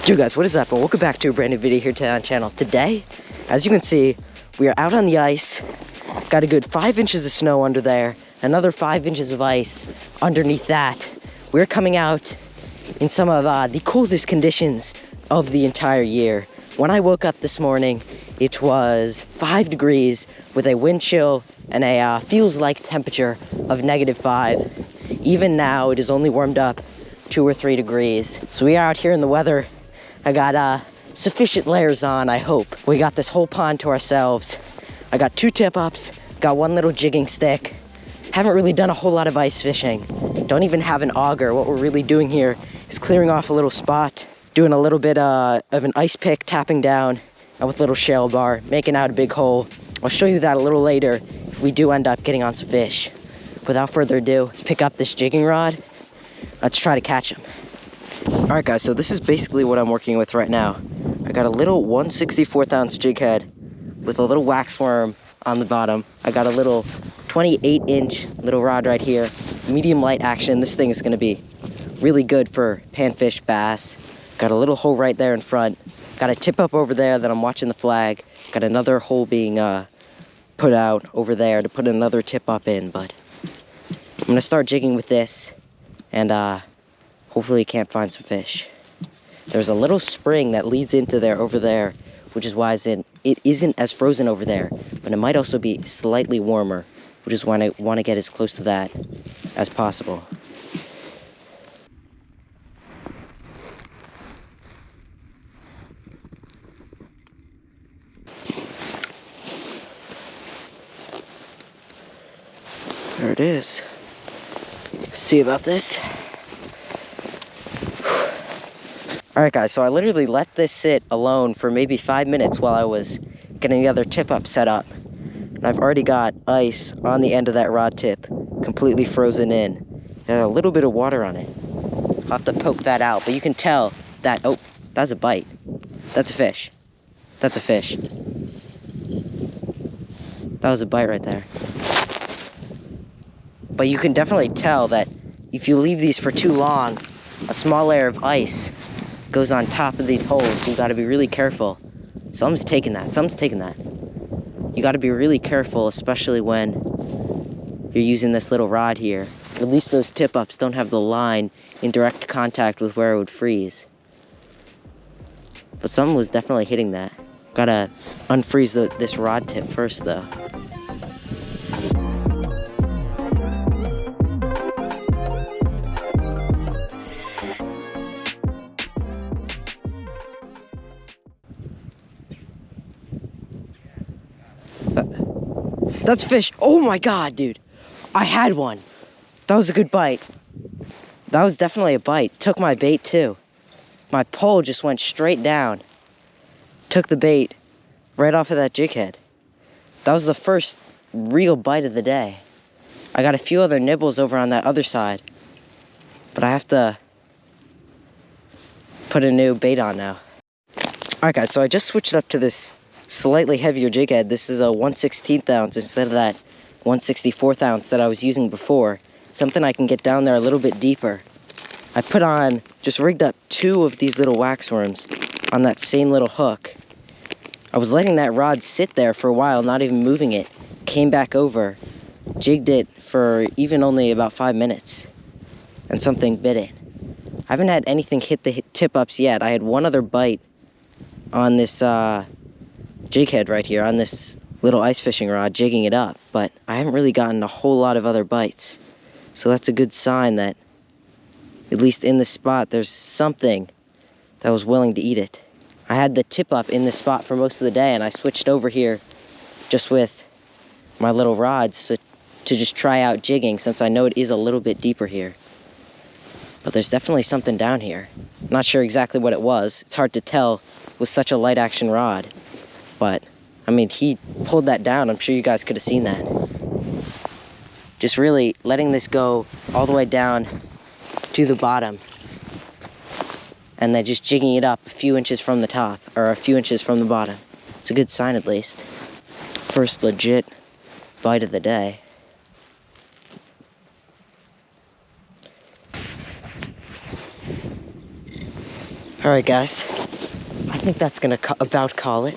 Yo guys, what is up, and welcome back to a brand new video here today on the channel. Today, as you can see, we are out on the ice. Got a good 5 inches of snow under there, another 5 inches of ice underneath that. We're coming out in some of the coolest conditions of the entire year. When I woke up this morning, it was 5 degrees with a wind chill and a feels like temperature of -5. Even now, it is only warmed up 2 or 3 degrees. So we are out here in the weather. I got sufficient layers on, I hope. We got this whole pond to ourselves. I got 2 tip-ups, got 1 little jigging stick. Haven't really done a whole lot of ice fishing. Don't even have an auger. What we're really doing here is clearing off a little spot, doing a little bit of an ice pick, tapping down, and with a little shale bar, making out a big hole. I'll show you that a little later if we do end up getting on some fish. Without further ado, let's pick up this jigging rod. Let's try to catch them. All right, guys, so this is basically what I'm working with right now. I got a little 1/64th ounce jig head with a little wax worm on the bottom. I got a little 28-inch little rod right here, medium light action. This thing is gonna be really good for panfish, bass. Got a little hole right there in front. Got a tip up over there that I'm watching the flag. Got another hole being put out over there to put another tip up in, but I'm gonna start jigging with this and hopefully can't find some fish. There's a little spring that leads into there over there, which is why it isn't as frozen over there, but it might also be slightly warmer, which is why I want to get as close to that as possible. There it is. See about this. Alright guys, so I literally let this sit alone for maybe 5 minutes while I was getting the other tip up set up. And I've already got ice on the end of that rod tip, completely frozen in. It had a little bit of water on it. I'll have to poke that out, but you can tell that, oh, that's a bite. That's a fish. That's a fish. That was a bite right there. But you can definitely tell that if you leave these for too long, a small layer of ice goes on top of these holes. You gotta be really careful. Something's taking that. You gotta be really careful, especially when you're using this little rod here. At least those tip-ups don't have the line in direct contact with where it would freeze. But something was definitely hitting that. Gotta unfreeze this rod tip first, though. That's fish. Oh my god, dude. I had one. That was a good bite. That was definitely a bite. Took my bait too. My pole just went straight down. Took the bait right off of that jig head. That was the first real bite of the day. I got a few other nibbles over on that other side, but I have to put a new bait on now. Alright guys, so I just switched up to this slightly heavier jig head. This is a 1/16th ounce instead of that 1/64th ounce that I was using before. Something I can get down there a little bit deeper. I just rigged up 2 of these little wax worms on that same little hook. I was letting that rod sit there for a while, not even moving it. Came back over, jigged it for even only about 5 minutes, and something bit it. I haven't had anything hit the tip-ups yet. I had one other bite on this jig head right here, on this little ice fishing rod, jigging it up, but I haven't really gotten a whole lot of other bites. So that's a good sign that at least in this spot there's something that was willing to eat it. I had the tip up in this spot for most of the day, and I switched over here just with my little rods to just try out jigging, since I know it is a little bit deeper here. But there's definitely something down here. Not sure exactly what it was. It's hard to tell with such a light action rod. But, I mean, he pulled that down. I'm sure you guys could have seen that. Just really letting this go all the way down to the bottom. And then just jigging it up a few inches from the top, or a few inches from the bottom. It's a good sign, at least. First legit bite of the day. All right, guys. I think that's gonna about call it.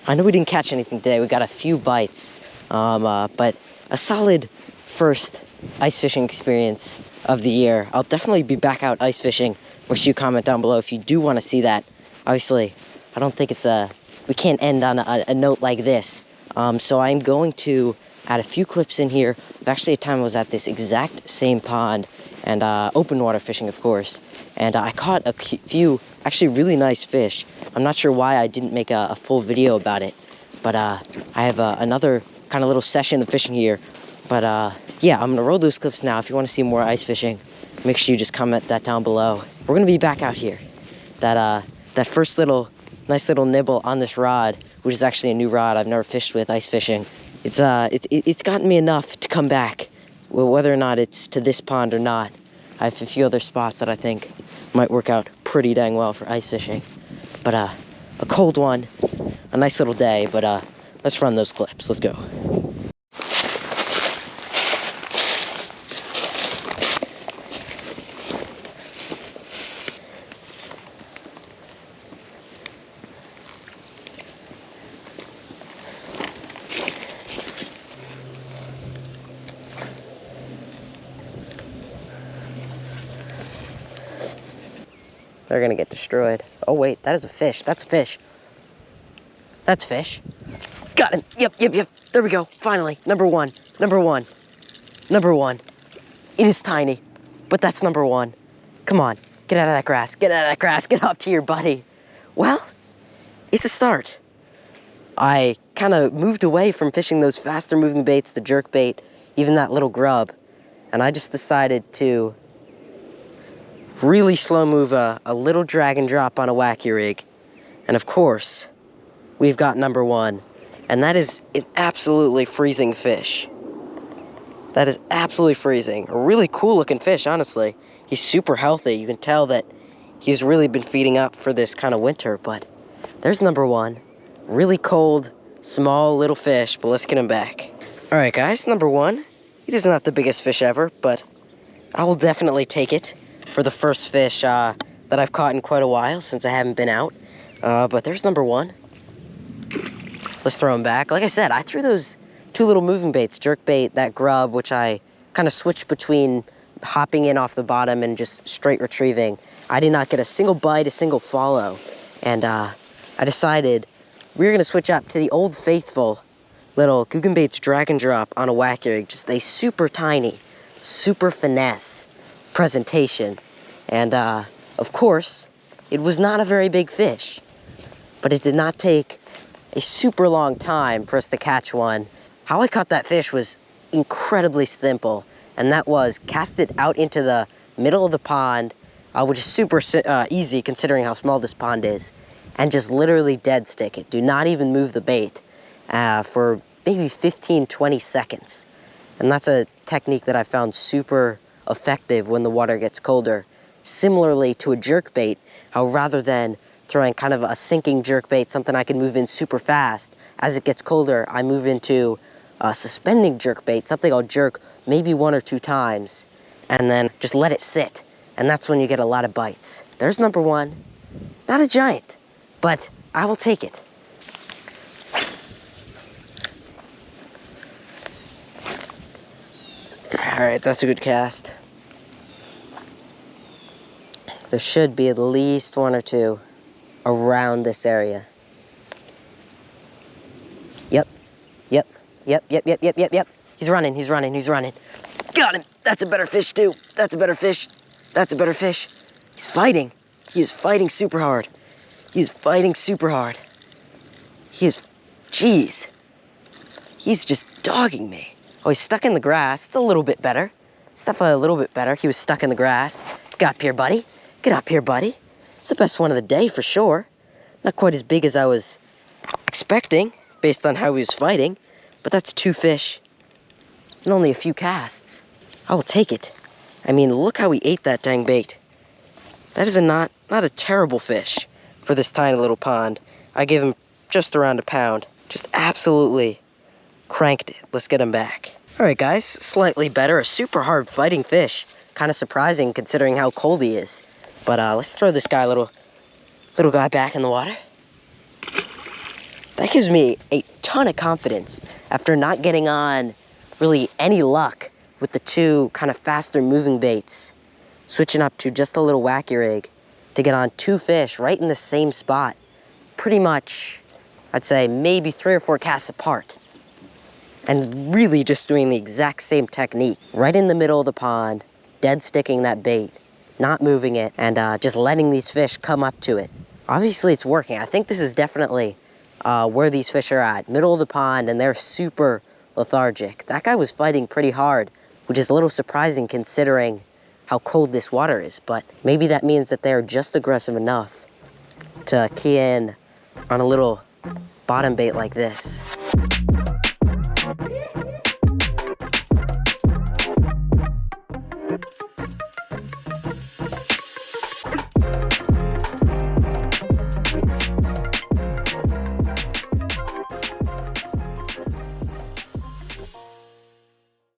I know we didn't catch anything today. We got a few bites, but a solid first ice fishing experience of the year. I'll definitely be back out ice fishing. Make sure you comment down below if you do want to see that. Obviously, I don't think it's we can't end on a note like this. So I'm going to add a few clips in here. Actually, a time I was at this exact same pond and open water fishing, of course. And I caught a few actually really nice fish. I'm not sure why I didn't make a full video about it, but I have another kind of little session of fishing here. But yeah, I'm gonna roll those clips now. If you want to see more ice fishing, make sure you just comment that down below. We're gonna be back out here. That first nice little nibble on this rod, which is actually a new rod I've never fished with ice fishing. It's gotten me enough to come back. Well, whether or not it's to this pond or not, I have a few other spots that I think might work out pretty dang well for ice fishing. But a cold one, a nice little day, but let's run those clips. Let's go. They're gonna get destroyed. Oh wait, that is a fish. That's a fish. That's fish. Got him. Yep. There we go. Finally, number one. It is tiny, but that's number one. Come on, get out of that grass. Get up here, buddy. Well, it's a start. I kind of moved away from fishing those faster moving baits, the jerk bait, even that little grub, and I just decided to really slow move a little drag and drop on a wacky rig. And of course, we've got number one. And that is an absolutely freezing fish. That is absolutely freezing. A really cool looking fish, honestly. He's super healthy. You can tell that he's really been feeding up for this kind of winter, but there's number one. Really cold, small little fish, but let's get him back. All right, guys, number one. He is not the biggest fish ever, but I will definitely take it for the first fish that I've caught in quite a while since I haven't been out. But there's number one. Let's throw him back. Like I said, I threw those two little moving baits, jerk bait, that grub, which I kind of switched between hopping in off the bottom and just straight retrieving. I did not get a single bite, a single follow. And I decided we were gonna switch up to the old faithful little Googan Baits drag and drop on a wacky rig. Just a super tiny, super finesse presentation. And of course, it was not a very big fish, but it did not take a super long time for us to catch one. How I caught that fish was incredibly simple, and that was cast it out into the middle of the pond, which is super easy considering how small this pond is, and just literally dead stick it. Do not even move the bait for maybe 15-20 seconds. And that's a technique that I found super effective when the water gets colder. Similarly to a jerk bait, how rather than throwing kind of a sinking jerk bait, something I can move in super fast, as it gets colder, I move into a suspending jerk bait, something I'll jerk maybe 1 or 2 times, and then just let it sit. And that's when you get a lot of bites. There's number one. Not a giant, but I will take it. All right, that's a good cast. There should be at least 1 or 2 around this area. Yep. He's running. Got him. That's a better fish too. That's a better fish. He's fighting. He is fighting super hard. Jeez. He's just dogging me. Oh, he's stuck in the grass. It's a little bit better. It's definitely a little bit better. He was stuck in the grass. Get up here, buddy. It's the best one of the day for sure. Not quite as big as I was expecting based on how he was fighting, but that's 2 fish and only a few casts. I will take it. I mean, look how he ate that dang bait. That is not a terrible fish for this tiny little pond. I gave him just around a pound. Just absolutely cranked it. Let's get him back. All right, guys, slightly better. A super hard fighting fish. Kind of surprising considering how cold he is. But let's throw this guy a little Little guy back in the water. That gives me a ton of confidence after not getting on really any luck with the two kind of faster moving baits. Switching up to just a little wacky rig to get on 2 fish right in the same spot. Pretty much, I'd say maybe 3 or 4 casts apart. And really just doing the exact same technique. Right in the middle of the pond, dead sticking that bait, not moving it, and just letting these fish come up to it. Obviously it's working. I think this is definitely where these fish are at. Middle of the pond, and they're super lethargic. That guy was fighting pretty hard, which is a little surprising considering how cold this water is, but maybe that means that they're just aggressive enough to key in on a little bottom bait like this.